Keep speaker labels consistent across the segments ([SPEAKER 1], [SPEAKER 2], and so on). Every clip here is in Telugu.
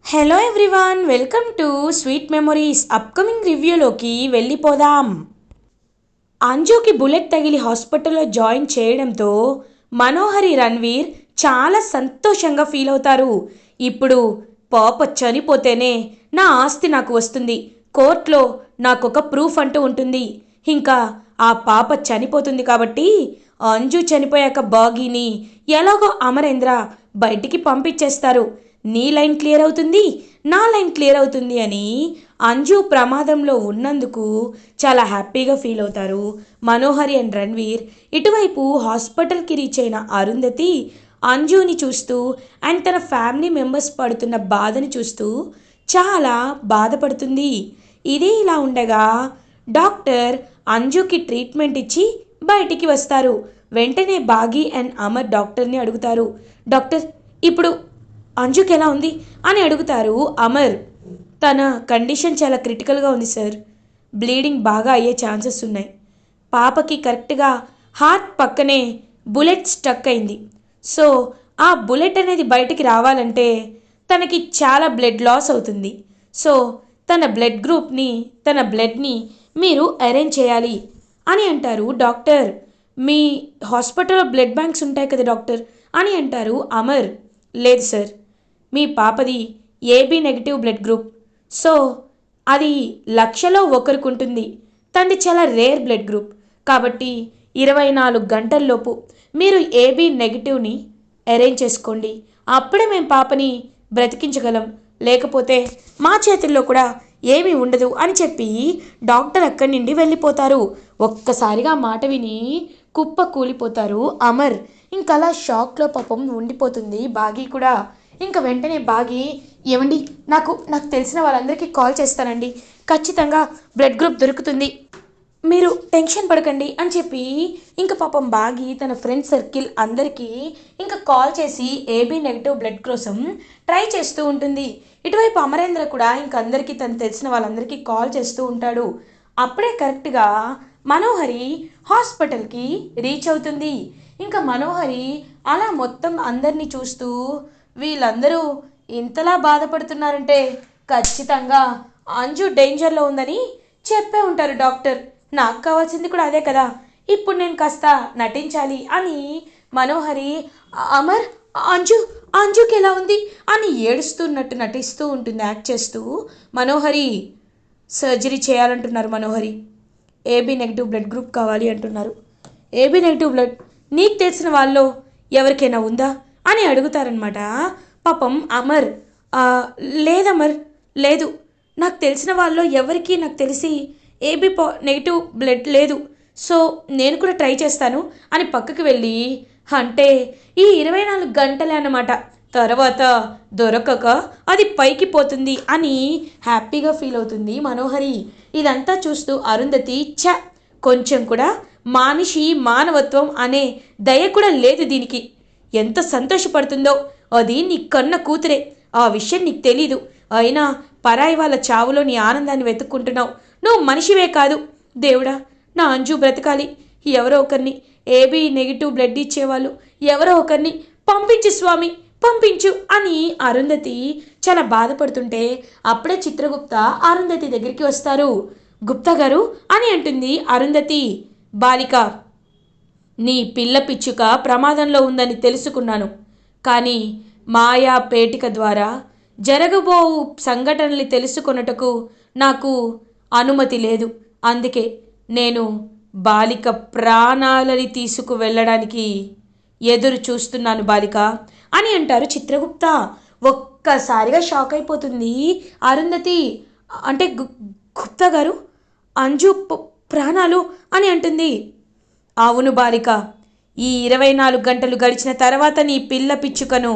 [SPEAKER 1] Hello everyone, welcome to sweet memories. Upcoming రివ్యూలోకి వెళ్ళిపోదాం. అంజుకి బుల్లెట్ తగిలి హాస్పిటల్లో జాయిన్ చేయడంతో మనోహరి రణ్వీర్ చాలా సంతోషంగా ఫీల్ అవుతారు. ఇప్పుడు పాప చనిపోతేనే నా ఆస్తి నాకు వస్తుంది, కోర్టులో నాకొక ప్రూఫ్ అంటూ ఉంటుంది. ఇంకా ఆ పాప చనిపోతుంది కాబట్టి అంజు చనిపోయాక బాగీని ఎలాగో అమరేంద్ర బయటికి పంపించేస్తారు. నీ లైన్ క్లియర్ అవుతుంది, నా లైన్ క్లియర్ అవుతుంది అని అంజు ప్రమాదంలో ఉన్నందుకు చాలా హ్యాపీగా ఫీల్ అవుతారు మనోహరి అండ్ రణ్వీర్. ఇటువైపు హాస్పిటల్కి రీచ్ అయిన అరుంధతి అంజుని చూస్తూ అండ్ తన ఫ్యామిలీ మెంబర్స్ పడుతున్న బాధని చూస్తూ చాలా బాధపడుతుంది. ఇదే ఇలా ఉండగా డాక్టర్ అంజుకి ట్రీట్మెంట్ ఇచ్చి బయటికి వస్తారు. వెంటనే బాగి అండ్ అమర్ డాక్టర్ని అడుగుతారు, డాక్టర్ ఇప్పుడు అంజుకి ఎలా ఉంది అని అడుగుతారు అమర్. తన కండిషన్ చాలా క్రిటికల్గా ఉంది సార్, బ్లీడింగ్ బాగా అయ్యే ఛాన్సెస్ ఉన్నాయి. పాపకి కరెక్ట్గా హార్ట్ పక్కనే బుల్లెట్ స్టక్ అయింది. సో ఆ బుల్లెట్ అనేది బయటికి రావాలంటే తనకి చాలా బ్లడ్ లాస్ అవుతుంది. సో తన బ్లడ్ని మీరు అరేంజ్ చేయాలి అని అంటారు డాక్టర్. మీ హాస్పిటల్లో బ్లడ్ బ్యాంక్స్ ఉంటాయి కదా డాక్టర్ అని అంటారు అమర్. లేదు సార్, మీ పాపది AB negative blood group. So అది లక్షలో ఒకరికి ఉంటుంది. తనది చాలా రేర్ బ్లడ్ గ్రూప్ కాబట్టి 24 గంటల్లోపు మీరు ఏబీ నెగిటివ్ని అరేంజ్ చేసుకోండి, అప్పుడే మేము పాపని బ్రతికించగలం, లేకపోతే మా చేతుల్లో కూడా ఏమీ ఉండదు అని చెప్పి డాక్టర్ అక్కడి నుండి వెళ్ళిపోతారు. ఒక్కసారిగా మాట విని కుప్ప కూలిపోతారు అమర్. ఇంకలా షాక్లో పాపం ఉండిపోతుంది బాగి కూడా. ఇంకా వెంటనే బాగి, ఏమండి, నాకు తెలిసిన వాళ్ళందరికీ కాల్ చేస్తానండి, ఖచ్చితంగా బ్లడ్ గ్రూప్ దొరుకుతుంది, మీరు టెన్షన్ పడకండి అని చెప్పి ఇంకా పాపం బాగి తన ఫ్రెండ్ సర్కిల్ అందరికీ ఇంకా కాల్ చేసి ఏబీ నెగిటివ్ బ్లడ్ కోసం ట్రై చేస్తూ ఉంటుంది. ఇటువైపు అమరేంద్ర కూడా ఇంక అందరికీ తను తెలిసిన వాళ్ళందరికీ కాల్ చేస్తూ ఉంటాడు. అప్పుడే కరెక్ట్గా మనోహరి హాస్పిటల్కి రీచ్ అవుతుంది. ఇంకా మనోహరి అలా మొత్తం అందరినీ చూస్తూ, వీళ్ళందరూ ఇంతలా బాధపడుతున్నారంటే ఖచ్చితంగా అంజు డేంజర్లో ఉందని చెప్పే ఉంటారు డాక్టర్. నాకు కావాల్సింది కూడా అదే కదా, ఇప్పుడు నేను కాస్త నటించాలి అని మనోహరి, అమర్, అంజుకి ఎలా ఉంది అని ఏడుస్తున్నట్టు నటిస్తూ ఉంటుంది, యాక్ట్ చేస్తూ. మనోహరి సర్జరీ చేయాలంటున్నారు మనోహరి, ఏబీ నెగిటివ్ బ్లడ్ గ్రూప్ కావాలి అంటున్నారు. ఏబీ నెగిటివ్ బ్లడ్ నీకు తెలిసిన వాళ్ళలో ఎవరికైనా ఉందా అని అడుగుతారనమాట. పాపం అమర్, లేదమర్, లేదు, నాకు తెలిసిన వాళ్ళలో ఎవరికి నాకు తెలిసి ఏబీ నెగిటివ్ బ్లడ్ లేదు, సో నేను కూడా ట్రై చేస్తాను అని పక్కకి వెళ్ళి, అంటే ఈ 24 గంటలే అన్నమాట, తర్వాత దొరకక అది పైకి పోతుంది అని హ్యాపీగా ఫీల్ అవుతుంది మనోహరి. ఇదంతా చూస్తూ అరుంధతి, కొంచెం కూడా మానవత్వం అనే దయ కూడా లేదు దీనికి, ఎంత సంతోషపడుతుందో, అది నీ కన్న కూతురే, ఆ విషయం నీకు తెలీదు, అయినా పరాయి వాళ్ళ చావులో నీ ఆనందాన్ని వెతుక్కుంటున్నావు, నువ్వు మనిషివే కాదు. దేవుడా, నా అంజు బ్రతకాలి, ఎవరో ఒకరిని ఏబీ నెగిటివ్ బ్లడ్ ఇచ్చేవాళ్ళు ఎవరో ఒకరిని పంపించు స్వామి, పంపించు అని అరుంధతి చాలా బాధపడుతుంటే అప్పుడే చిత్రగుప్త అరుంధతి దగ్గరికి వస్తారు. గుప్తా గారు అని అంటుంది అరుంధతి. బాలిక, నీ పిల్ల పిచ్చుక ప్రమాదంలో ఉందని తెలుసుకున్నాను, కానీ మాయా పేటిక ద్వారా జరగబోవు సంఘటనలు తెలుసుకొనుటకు నాకు అనుమతి లేదు. అందుకే నేను బాలిక ప్రాణాలని తీసుకువెళ్ళడానికి ఎదురు చూస్తున్నాను బాలిక అని అంటారు చిత్రగుప్త. ఒక్కసారిగా షాక్ అయిపోతుంది అరుంధతి. అంటే గుప్తా గారు, అంజు ప్రాణాలు అని అంటుంది. అవును బాలిక, ఈ 24 గంటలు గడిచిన తర్వాత నీ పిల్ల పిచ్చుకను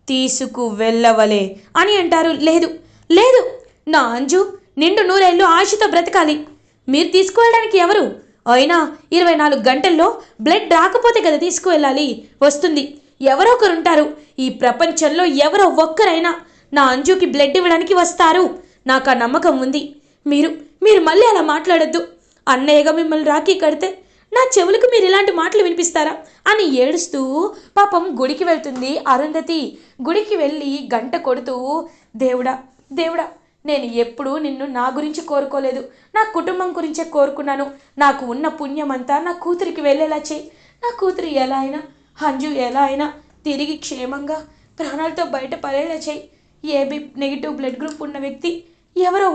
[SPEAKER 1] తీసుకు వెళ్ళవలే అని అంటారు. లేదు లేదు, నా అంజు నిండు నూరేళ్ళు ఆశతో బ్రతకాలి, మీరు తీసుకువెళ్ళడానికి ఎవరు, అయినా 24 గంటల్లో బ్లడ్ రాకపోతే కదా తీసుకువెళ్ళాలి, వస్తుంది, ఎవరో ఒకరు ఉంటారు, ఈ ప్రపంచంలో ఎవరో ఒక్కరైనా నా అంజుకి బ్లడ్ ఇవ్వడానికి వస్తారు, నాకు ఆ నమ్మకం ఉంది. మీరు మీరు మళ్ళీ అలా మాట్లాడొద్దు, అన్నయ్యగా మిమ్మల్ని రాఖీ కడితే నా చెవులకు మీరు ఇలాంటి మాటలు వినిపిస్తారా అని ఏడుస్తూ పాపం గుడికి వెళ్తుంది అరుంధతి. గుడికి వెళ్ళి గంట కొడుతూ, దేవుడా దేవుడా, నేను ఎప్పుడూ నిన్ను నా గురించి కోరుకోలేదు, నా కుటుంబం గురించే కోరుకున్నాను. నాకు ఉన్న పుణ్యమంతా నా కూతురికి వెళ్ళేలా చేయి. నా కూతురు ఎలా అయినా, అంజు ఎలా అయినా తిరిగి క్షేమంగా ప్రాణాలతో బయట పడేలా చేయి. ఏబీ నెగిటివ్ బ్లడ్ గ్రూప్ ఉన్న వ్యక్తి ఎవరో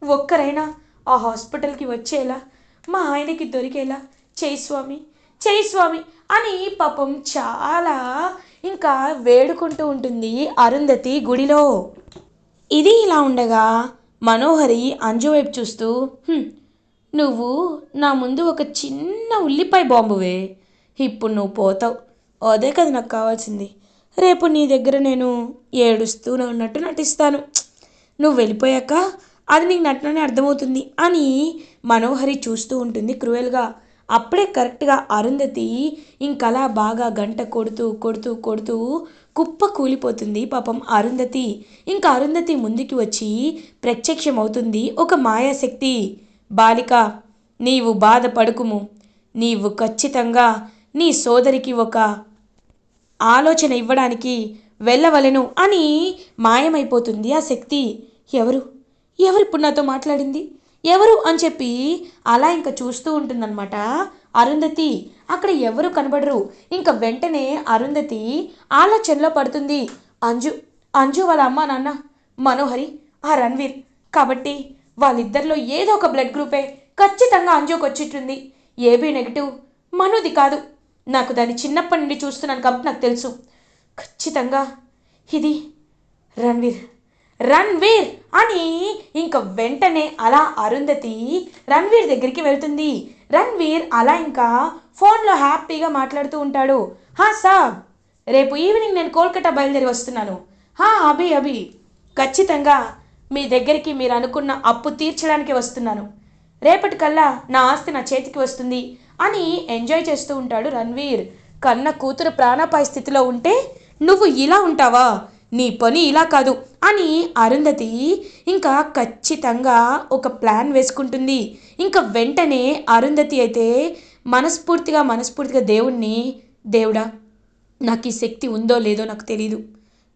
[SPEAKER 1] ఒక్కరైనా ఆ హాస్పిటల్కి వచ్చేలా, మా ఆయనకి దొరికేలా చేయి స్వామి, చేయి స్వామి అని పాపం చాలా ఇంకా వేడుకుంటూ ఉంటుంది అరుంధతి గుడిలో. ఇది ఇలా ఉండగా మనోహరి అంజు వైపు చూస్తూ, నువ్వు నా ముందు ఒక చిన్న ఉల్లిపాయ బాంబువే, ఇప్పుడు నువ్వు పోతావు, అదే కదా నాకు కావాల్సింది. రేపు నీ దగ్గర నేను ఏడుస్తూ ఉన్నట్టు నటిస్తాను, నువ్వు వెళ్ళిపోయాక అది నీకు నటననే అర్థమవుతుంది అని మనోహరి చూస్తూ ఉంటుంది క్రూయల్గా. అప్పుడే కరెక్ట్గా అరుంధతి ఇంకలా బాగా గంట కొడుతూ కొడుతూ కొడుతూ కుప్ప కూలిపోతుంది పాపం అరుంధతి. ఇంకా అరుంధతి ముందుకి వచ్చి ప్రత్యక్షమవుతుంది ఒక మాయాశక్తి. బాలిక, నీవు బాధపడుకుము, నీవు ఖచ్చితంగా నీ సోదరికి ఒక ఆలోచన ఇవ్వడానికి వెళ్ళవలెను అని మాయమైపోతుంది ఆ శక్తి. ఎవరిప్పుడు నాతో మాట్లాడింది, ఎవరు అని చెప్పి అలా ఇంకా చూస్తూ ఉంటుందన్నమాట అరుంధతి. అక్కడ ఎవరు కనబడరు. ఇంకా వెంటనే అరుంధతి ఆలోచనలో పడుతుంది. అంజు వాళ్ళ అమ్మ నాన్న, మనోహరి, ఆ రణ్వీర్, కాబట్టి వాళ్ళిద్దరిలో ఏదో ఒక బ్లడ్ గ్రూపే ఖచ్చితంగా అంజుకి వచ్చిట్టుంది. ఏబీ నెగిటివ్ మనోది కాదు. నాకు దాన్ని చిన్నప్పటి నుండి చూస్తున్నాను కాబట్టి నాకు తెలుసు. ఖచ్చితంగా ఇది రణ్వీర్ అని ఇంక వెంటనే అలా అరుంధతి రణ్వీర్ దగ్గరికి వెళ్తుంది. రణ్వీర్ అలా ఇంకా ఫోన్లో హ్యాపీగా మాట్లాడుతూ ఉంటాడు. సాబ్, రేపు ఈవినింగ్ నేను కోల్కతా బయలుదేరి వస్తున్నాను. అభి, ఖచ్చితంగా మీ దగ్గరికి మీరు అనుకున్న అప్పు తీర్చడానికి వస్తున్నాను. రేపటికల్లా నా ఆస్తి నా చేతికి వస్తుంది అని ఎంజాయ్ చేస్తూ ఉంటాడు రణ్వీర్. కన్న కూతురు ప్రాణాపాయ స్థితిలో ఉంటే నువ్వు ఇలా ఉంటావా, నీ పని ఇలా కాదు అని అరుంధతి ఇంకా ఖచ్చితంగా ఒక ప్లాన్ వేసుకుంటుంది. ఇంకా వెంటనే అరుంధతి అయితే మనస్ఫూర్తిగా దేవుడా, నాకు ఈ శక్తి ఉందో లేదో నాకు తెలీదు,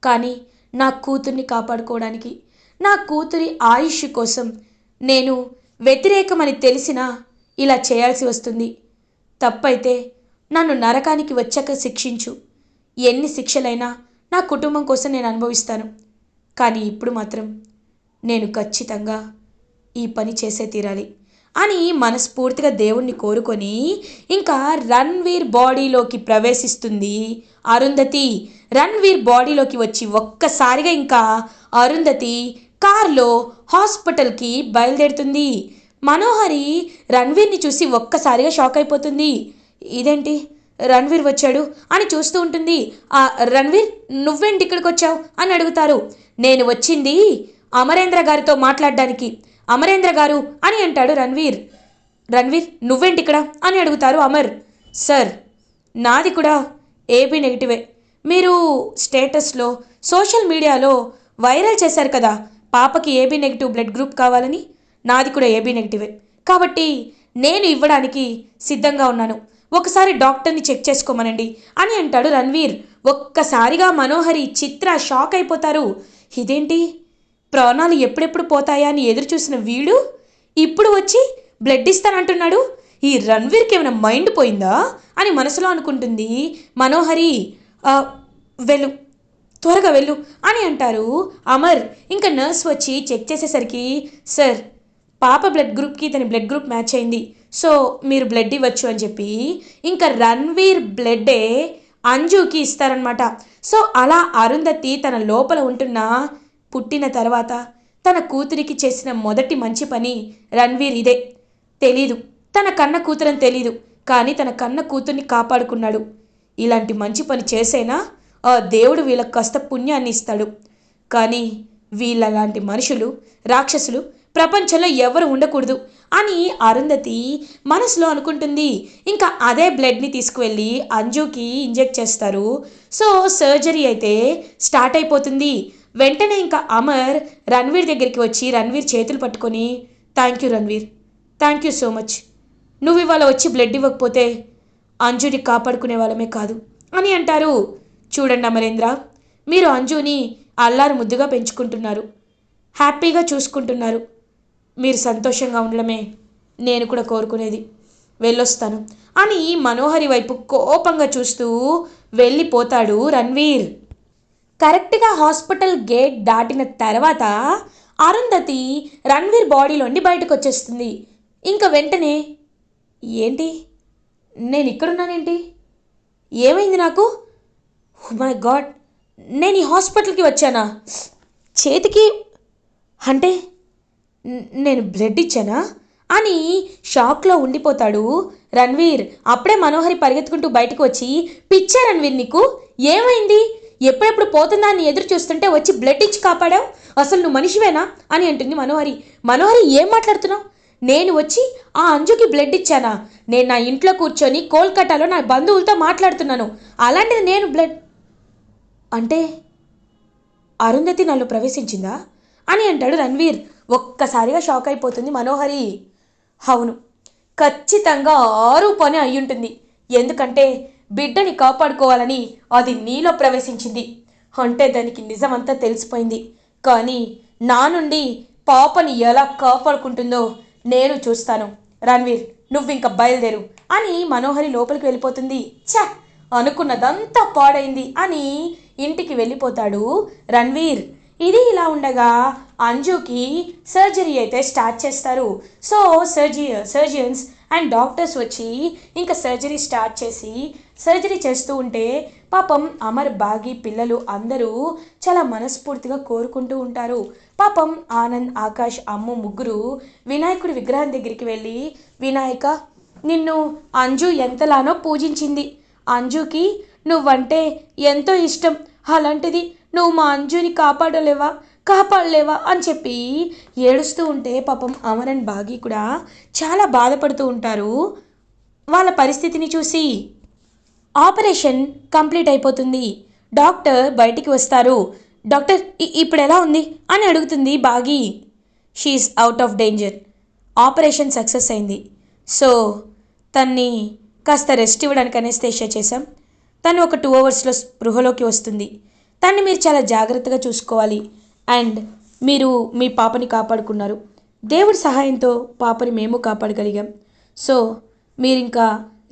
[SPEAKER 1] కానీ నా కూతుర్ని కాపాడుకోవడానికి, నా కూతురి ఆయుష్ కోసం నేను వ్యతిరేకమని తెలిసినా ఇలా చేయాల్సి వస్తుంది. తప్పైతే నన్ను నరకానికి వచ్చాక శిక్షించు. ఎన్ని శిక్షలైనా నా కుటుంబం కోసం నేను అనుభవిస్తాను. కానీ ఇప్పుడు మాత్రం నేను ఖచ్చితంగా ఈ పని చేసే తీరాలి అని మనస్ఫూర్తిగా దేవుణ్ణి కోరుకొని ఇంకా రణ్వీర్ బాడీలోకి ప్రవేశిస్తుంది అరుంధతి. రణ్వీర్ బాడీలోకి వచ్చి ఒక్కసారిగా ఇంకా అరుంధతి కార్లో హాస్పిటల్కి బయలుదేరుతుంది. మనోహరి రణ్వీర్ని చూసి ఒక్కసారిగా షాక్ అయిపోతుంది. ఇదేంటి, రణ్వీర్ వచ్చాడు అని చూస్తూ ఉంటుంది. రణ్వీర్, నువ్వేంటి ఇక్కడికి వచ్చావు అని అడుగుతారు. నేను వచ్చింది అమరేంద్ర గారితో మాట్లాడడానికి, అమరేంద్ర గారు అని అంటాడు రణ్వీర్. నువ్వేంటి ఇక్కడ అని అడుగుతారు అమర్. సార్, నాది కూడా ఏబీ నెగిటివే. మీరు స్టేటస్లో సోషల్ మీడియాలో వైరల్ చేశారు కదా, పాపకి ఏబీ నెగిటివ్ బ్లడ్ గ్రూప్ కావాలని. నాది కూడా ఏబీ నెగిటివే, కాబట్టి నేను ఇవ్వడానికి సిద్ధంగా ఉన్నాను. ఒకసారి డాక్టర్ని చెక్ చేసుకోమనండి అని అంటాడు రణ్వీర్. ఒక్కసారిగా మనోహరి, చిత్ర షాక్ అయిపోతారు. ఇదేంటి, ప్రాణాలు ఎప్పుడెప్పుడు పోతాయా అని ఎదురు చూసిన వీడు ఇప్పుడు వచ్చి బ్లడ్ ఇస్తానంటున్నాడు. ఈ రణ్వీర్కి ఏమైనా మైండ్ పోయిందా అని మనసులో అనుకుంటుంది మనోహరి. వెళ్ళు, త్వరగా వెళ్ళు అని అంటారు అమర్. ఇంకా నర్స్ వచ్చి చెక్ చేసేసరికి, సార్, పాప బ్లడ్ గ్రూప్కి తన బ్లడ్ గ్రూప్ మ్యాచ్ అయింది, సో మీరు బ్లడ్ ఇవ్వచ్చు అని చెప్పి ఇంకా రణ్వీర్ బ్లడ్డే అంజుకి ఇస్తారనమాట. సో అలా అరుంధతి తన లోపల ఉంటున్న, పుట్టిన తర్వాత తన కూతురికి చేసిన మొదటి మంచి పని రణ్వీర్ ఇదే. తెలీదు, తన కన్న కూతురని తెలీదు, కానీ తన కన్న కూతుర్ని కాపాడుకున్నాడు. ఇలాంటి మంచి పని చేసేనా ఆ దేవుడు వీళ్ళకి కాస్త పుణ్యాన్ని ఇస్తాడు. కానీ వీళ్ళలాంటి మనుషులు, రాక్షసులు ప్రపంచంలో ఎవరు ఉండకూడదు అని అరుంధతి మనసులో అనుకుంటుంది. ఇంకా అదే బ్లడ్ని తీసుకువెళ్ళి అంజుకి ఇంజెక్ట్ చేస్తారు. సో సర్జరీ అయితే స్టార్ట్ అయిపోతుంది. వెంటనే ఇంకా అమర్ రణ్వీర్ దగ్గరికి వచ్చి రణ్వీర్ చేతులు పట్టుకొని, thank you Ranveer, thank you so much. నువ్వు ఇవాళ వచ్చి బ్లడ్ ఇవ్వకపోతే అంజుని కాపాడుకునే వాళ్ళమే కాదు అని అంటారు. చూడండి అమరేంద్ర, మీరు అంజుని అల్లారు ముద్దుగా పెంచుకుంటున్నారు, హ్యాపీగా చూసుకుంటున్నారు. మీరు సంతోషంగా ఉండడమే నేను కూడా కోరుకునేది. వెళ్ళొస్తాను అని మనోహరి వైపు కోపంగా చూస్తూ వెళ్ళిపోతాడు రణ్వీర్. కరెక్ట్గా హాస్పిటల్ గేట్ దాటిన తర్వాత అరుంధతి రణ్వీర్ బాడీలోండి బయటకు వచ్చేస్తుంది. ఇంకా వెంటనే, ఏంటి నేను ఇక్కడున్నానేంటి, ఏమైంది నాకు, మై గాడ్, నేను ఈ హాస్పిటల్కి వచ్చానా, చేతికి అంటే నేను బ్లడ్ ఇచ్చానా అని షాక్లో ఉండిపోతాడు రణ్వీర్. అప్పుడే మనోహరి పరిగెత్తుకుంటూ బయటకు వచ్చి, పిచ్చా రణ్వీర్ నీకు, ఏమైంది, ఎప్పుడెప్పుడు పోతుందా అని ఎదురు చూస్తుంటే వచ్చి బ్లడ్ ఇచ్చి కాపాడావు, అసలు నువ్వు మనిషివేనా అని అంటుంది మనోహరి. మనోహరి ఏం మాట్లాడుతున్నావు, నేను వచ్చి ఆ అంజుకి బ్లడ్ ఇచ్చానా, నేను నా ఇంట్లో కూర్చొని కోల్కతాలో నా బంధువులతో మాట్లాడుతున్నాను, అలాంటిది నేను బ్లడ్ అంటే అరుంధతి నాలో ప్రవేశించిందా అని అంటాడు రణ్వీర్. ఒక్కసారిగా షాక్ అయిపోతుంది మనోహరి. అవును, ఖచ్చితంగా ఆరు పని అయ్యుంటుంది, ఎందుకంటే బిడ్డని కాపాడుకోవాలని అది నీలో ప్రవేశించింది అంటే దానికి నిజమంతా తెలిసిపోయింది. కానీ నా నుండి పాపని ఎలా కాపాడుకుంటుందో నేను చూస్తాను. రణ్వీర్, నువ్వు ఇంకా బయలుదేరు అని మనోహరి లోపలికి వెళ్ళిపోతుంది. ఛ, అనుకున్నదంతా పాడైంది అని ఇంటికి వెళ్ళిపోతాడు రణ్వీర్. ఇది ఇలా ఉండగా అంజుకి సర్జరీ అయితే స్టార్ట్ చేస్తారు. సో సర్జన్స్ అండ్ డాక్టర్స్ వచ్చి ఇంకా సర్జరీ స్టార్ట్ చేసి సర్జరీ చేస్తూ ఉంటే పాపం అమర్, బాగి పిల్లలు అందరూ చాలా మనస్ఫూర్తిగా కోరుకుంటూ ఉంటారు. పాపం ఆనంద్, ఆకాష్, అమ్ము ముగ్గురు వినాయకుడి విగ్రహం దగ్గరికి వెళ్ళి, వినాయక, నిన్ను అంజు ఎంతలానో పూజించింది, అంజుకి నువ్వంటే ఎంతో ఇష్టం, అలాంటిది నువ్వు మా అంజుని కాపాడలేవా అని చెప్పి ఏడుస్తూ ఉంటే పాపం అమర్ అండ్ బాగి కూడా చాలా బాధపడుతూ ఉంటారు వాళ్ళ పరిస్థితిని చూసి. ఆపరేషన్ కంప్లీట్ అయిపోతుంది. డాక్టర్ బయటికి వస్తారు. డాక్టర్, ఇప్పుడు ఎలా ఉంది అని అడుగుతుంది బాగి. She's out of danger, operation success అయింది. సో తన్ని కాస్త రెస్ట్ ఇవ్వడానికి అనెస్థీషియా చేశాం. తను ఒక 2 అవర్స్లో స్పృహలోకి వస్తుంది. తన్ని మీరు చాలా జాగ్రత్తగా చూసుకోవాలి. అండ్ మీరు మీ పాపని కాపాడుకున్నారు, దేవుడి సహాయంతో పాపని మేము కాపాడగలిగాం. సో మీరు ఇంకా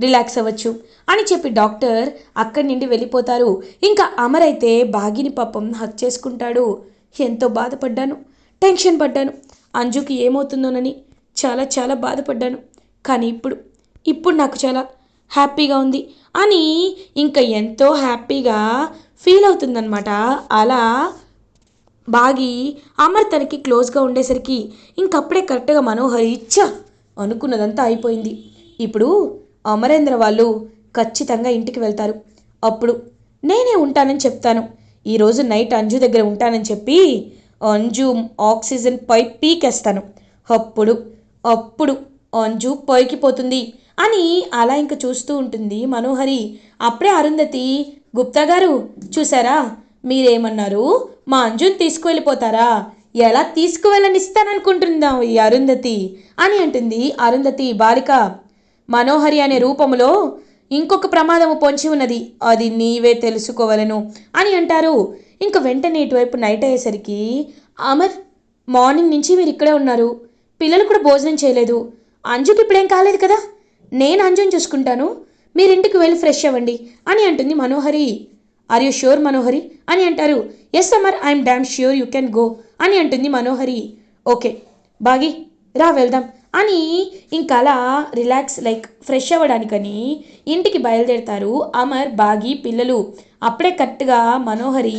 [SPEAKER 1] రిలాక్స్ అవ్వచ్చు అని చెప్పి డాక్టర్ అక్కడి నుండి వెళ్ళిపోతారు. ఇంకా అమర్ అయితే బాగిని పాపం హక్ చేసుకుంటాడు. ఎంతో బాధపడ్డాను, టెన్షన్ పడ్డాను, అంజుకి ఏమవుతుందోనని చాలా చాలా బాధపడ్డాను. కానీ ఇప్పుడు నాకు చాలా హ్యాపీగా ఉంది అని ఇంకా ఎంతో హ్యాపీగా ఫీల్ అవుతుందన్నమాట. అలా బాగి అమర్ తనకి క్లోజ్గా ఉండేసరికి ఇంకప్పుడే కరెక్ట్గా మనోహరి అనుకున్నదంతా అయిపోయింది. ఇప్పుడు అమరేంద్ర వాళ్ళు ఖచ్చితంగా ఇంటికి వెళ్తారు. అప్పుడు నేనే ఉంటానని చెప్తాను. ఈరోజు నైట్ అంజు దగ్గర ఉంటానని చెప్పి అంజు ఆక్సిజన్ పైప్ పీకేస్తాను. అప్పుడు అంజు పైకిపోతుంది అని అలా ఇంకా చూస్తూ ఉంటుంది మనోహరి. అప్పుడే అరుంధతి, గుప్తా గారు చూసారా, మీరేమన్నారు, మా అంజుని తీసుకువెళ్ళిపోతారా, ఎలా తీసుకువెళ్ళనిస్తాననుకుంటుందా ఈ అరుంధతి అని అంటుంది అరుంధతి. బాలిక, మనోహరి అనే రూపంలో ఇంకొక ప్రమాదము పొంచి ఉన్నది, అది నీవే తెలుసుకోవలను అని అంటారు. ఇంక వెంటనే ఇటువైపు నైట్ అయ్యేసరికి, అమర్, మార్నింగ్ నుంచి మీరు ఇక్కడే ఉన్నారు, పిల్లలు కూడా భోజనం చేయలేదు, అంజుకి ఇప్పుడేం కాలేదు కదా, నేను అంజుని చూసుకుంటాను, మీరింటికి వెళ్ళి ఫ్రెష్ అవ్వండి అని అంటుంది Manohari. Are you sure Manohari అని అంటారు. Yes Amar, I'm damn sure, you can go అని అంటుంది మనోహరి. ఓకే బాగి, రా వెళ్దాం అని ఇంకా అలా రిలాక్స్ ఫ్రెష్ అవ్వడానికని ఇంటికి బయలుదేరుతారు అమర్, బాగి, పిల్లలు. అప్పుడే కరెక్ట్గా మనోహరి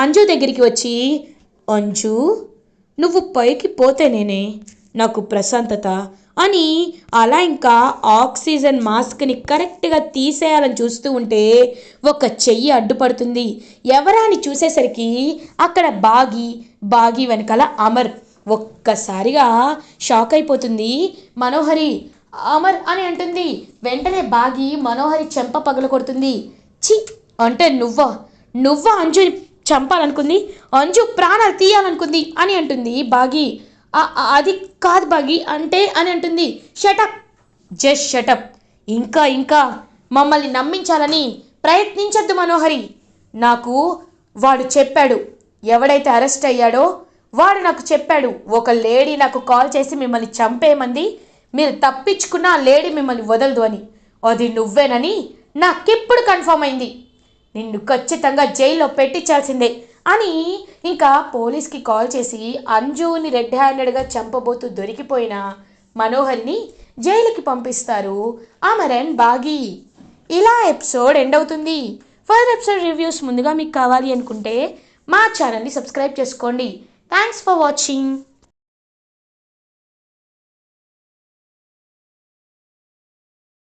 [SPEAKER 1] అంజు దగ్గరికి వచ్చి, అంజు, నువ్వు పైకి పోతేనేనే నాకు ప్రశాంతత అని అలా ఇంకా ఆక్సిజన్ మాస్క్ని కరెక్ట్గా తీసేయాలని చూస్తూ ఉంటే ఒక చెయ్యి అడ్డుపడుతుంది. ఎవరా అని చూసేసరికి అక్కడ బాగి వెనకాల అమర్. ఒక్కసారిగా షాక్ అయిపోతుంది మనోహరి. అమర్ అని అంటుంది. వెంటనే బాగి మనోహరి చెంప పగల కొడుతుంది. చి, అంటే నువ్వా అంజుని చంపాలనుకుంది, అంజు ప్రాణాలు తీయాలనుకుంది అని అంటుంది బాగి. అది కాదు బాగి అంటే అని అంటుంది. Shut up, just shut up. ఇంకా ఇంకా మమ్మల్ని నమ్మించాలని ప్రయత్నించద్దు మనోహరి. నాకు వాడు చెప్పాడు, ఎవడైతే అరెస్ట్ అయ్యాడో వాడు నాకు చెప్పాడు, ఒక లేడీ నాకు కాల్ చేసి మిమ్మల్ని చంపేయమంది, మీరు తప్పించుకున్న ఆ లేడీ మిమ్మల్ని వదలదు అని. అది నువ్వేనని నాకెప్పుడు కన్ఫర్మ్ అయింది. నిన్ను ఖచ్చితంగా జైల్లో పెట్టించాల్సిందే అని ఇంకా పోలీస్కి కాల్ చేసి అంజుని రెడ్ హ్యాండెడ్గా చంపబోతూ దొరికిపోయిన మనోహర్ని జైలుకి పంపిస్తారు అమర్ అండ్ బాగి. ఇలా ఎపిసోడ్ ఎండ్ అవుతుంది. ఫర్దర్ ఎపిసోడ్ రివ్యూస్ ముందుగా మీకు కావాలి అనుకుంటే మా ఛానల్ని సబ్స్క్రైబ్ చేసుకోండి. Thanks for watching.